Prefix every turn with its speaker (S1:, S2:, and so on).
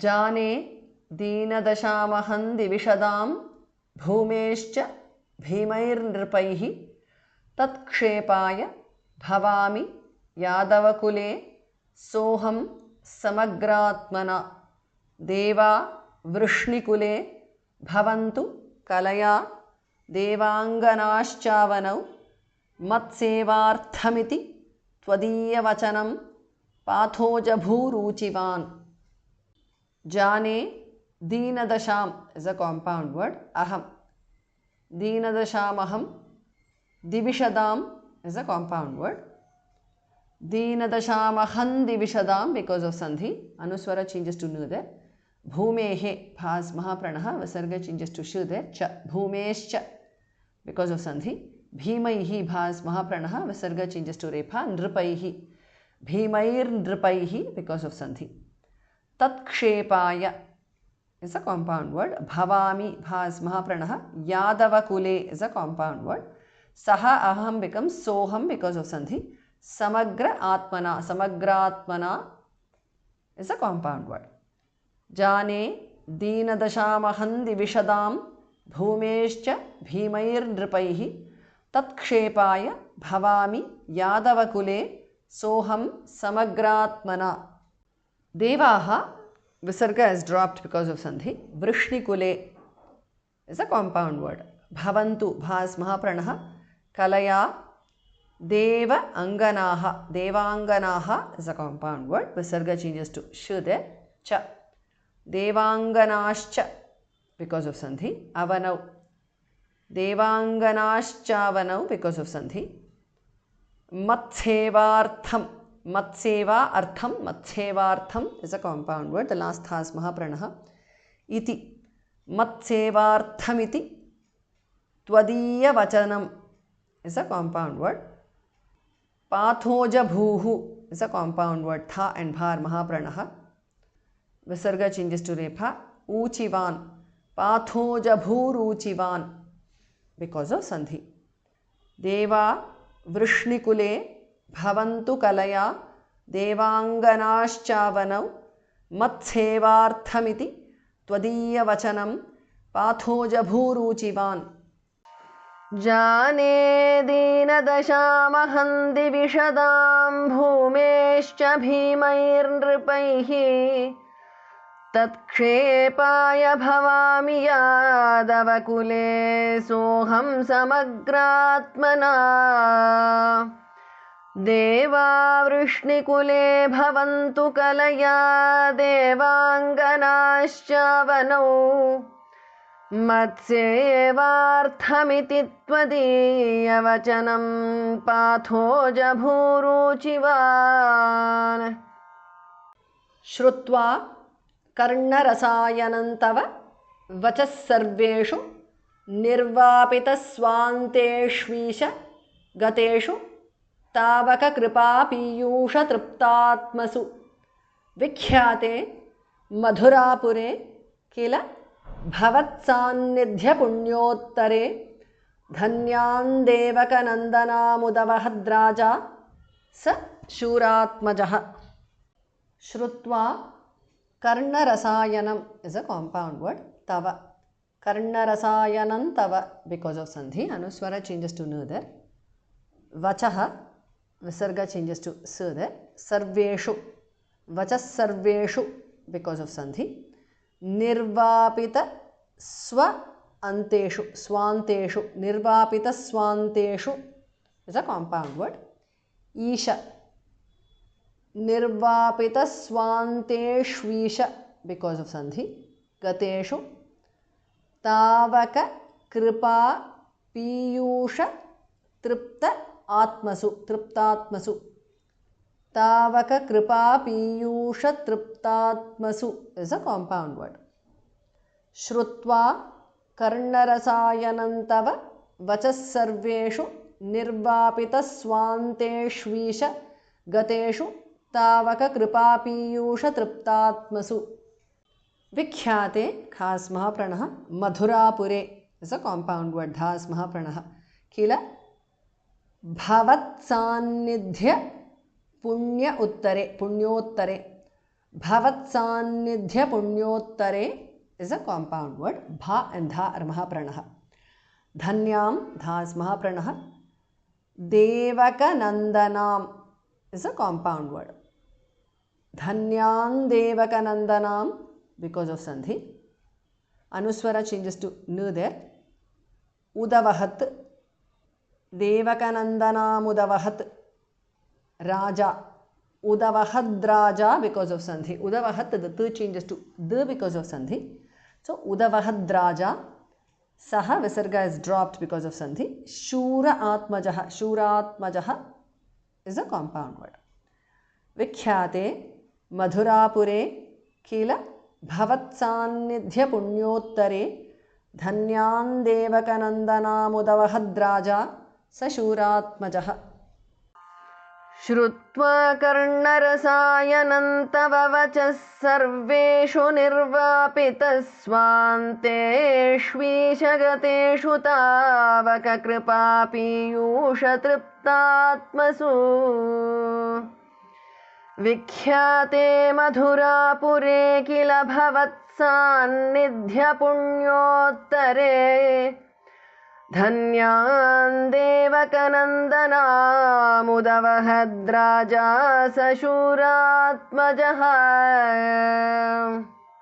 S1: जाने दीनदशामहं दिविषदां भूमेश्च भीमैर्नृपैः तत्क्षेपाय भवामि यादवकुले सोऽहं समग्रात्मना देवा वृष्णिकुले भवन्तु कलया देवाङ्गनाश्चावनौ मत्सेवार्थमिति त्वदीयवचनं पाथोजभूरुचिवान्. जाने दीनदशाम is a compound word. Aham. Deenadashamaham. Divishadam is a compound word. Deenadashamaham divishadam because of sandhi. Anuswara changes to nu there. Bhumehe bhas mahapranaha. Vasarga changes to shu there. Cha. Bhumeshcha because of sandhi. Bhimaihi bhas mahapranaha. Vasarga changes to repha. Nripaihi. Bhimair nripaihi because of sandhi. Tatkshepaya is a compound word. Bhavami bhas mahapranaha. Yadavakule is a compound word. Saha aham becomes soham because of sandhi. Samagra atmana. Samagratmana is a compound word. Jane deenadashamaham divishadam bhumeshcha bhimair nripaihi tatkshepaya bhavami yadavakule soham samagratmana. Devaha, Visarga is dropped because of sandhi. Vrishnikule is a compound word. Bhavantu, bhas mahapranaha. Kalaya, deva anganaha. Devanganaha is a compound word. Visarga changes to shu there. Cha. Devanganascha because of sandhi. Avanau. Devanganaschavanau because of sandhi. Matsevartham. Matseva artham. Matsevartham is a compound word. The last has mahapranaha. Iti. Matsevarthamiti. Tvadiya vachanam is a compound word. Pathoja bhuhu is a compound word. Tha and bhar mahapranaha. Visarga changes to repha. Uchivan. Pathoja bhuruchivan because of sandhi. Deva vrishnikule Bhavantu kalaya devanganaschavanau matsevarthamiti tvadiya vachanam pathoja bhuruchivan. Jane deenadashamaham divishadam bhumeshcha bhimairnripaihi tatkshepaya bhavami yadavakule soham samagratmana Deva vrishnikule bhavantu kalaya devanganaschavanau matsevarthamiti tvadiya vachanam pathoja bhuruchivan. Shrutva karnarasayanantava vachas sarveshu nirvapita swanteshvisha gateshu Tavaka kripa piyusha triptatmasu vikhyate madhurapure kila bhavatsannidhya punyottare dhanyam devaka nandana mudavahadraja sa shuratmajaha. Shrutva karnarasayanam is a compound word. Tava. Karnarasayanam tava because of sandhi. Anuswara changes to nu there. Vachaha. Visarga changes to su there. Sarveshu. Vachas sarveshu because of sandhi. Nirvapita swa anteshu. Swanteshu. Nirvapita swanteshu is a compound word. Isha. Nirvapita swanteshvisha because of sandhi. Gateshu. Tavaka kripa piyusha tripta Atmasu, triptatmasu. Tavaka kripa piyusha triptatmasu is a compound word. Shrutva karnarasayanantava vachas sarveshu nirvapita swanteshvisha gateshu tavaka kripa piyusha triptatmasu. Vikhyate khas mahapranaha madhurapure is a compound word. Dhas mahapranaha. Kila Bhavatsannidhya punya uttare, punyottare. भवत्सान्निध्यपुण्योत्तरे is a compound word. Bha and dha are mahapranah. Dhanyam, dha is mahapranah. Devakanandanam is a compound word. Dhanyam Devakanandanam because of sandhi. Anuswara changes to nu there. Udavahat. Devakanandanam Udavahat. Raja. Udavahad Raja because of sandhi. Udavahat, the tu changes to the because of sandhi. So Udavahad Raja. Saha Visarga is dropped because of sandhi. Shura Atmajaha. Shura Atmajaha is a compound word. Vikhyate Madhurapure Kila Bhavatsannidhya Punyotare Dhanyam Devakanandana Mudavahadraja Sashuratmajaha. Shrutva Karnarasayanantavavachas Sarveshu Nirvapitasvanteshvishagateshu Tavaka Kripa Piyusha Triptatmasu Vikhyate Madhurapure Kila Bhavatsannidhya Punyotare Dhanyam Devakanandana Mudavahadraja Sashuratmajaha.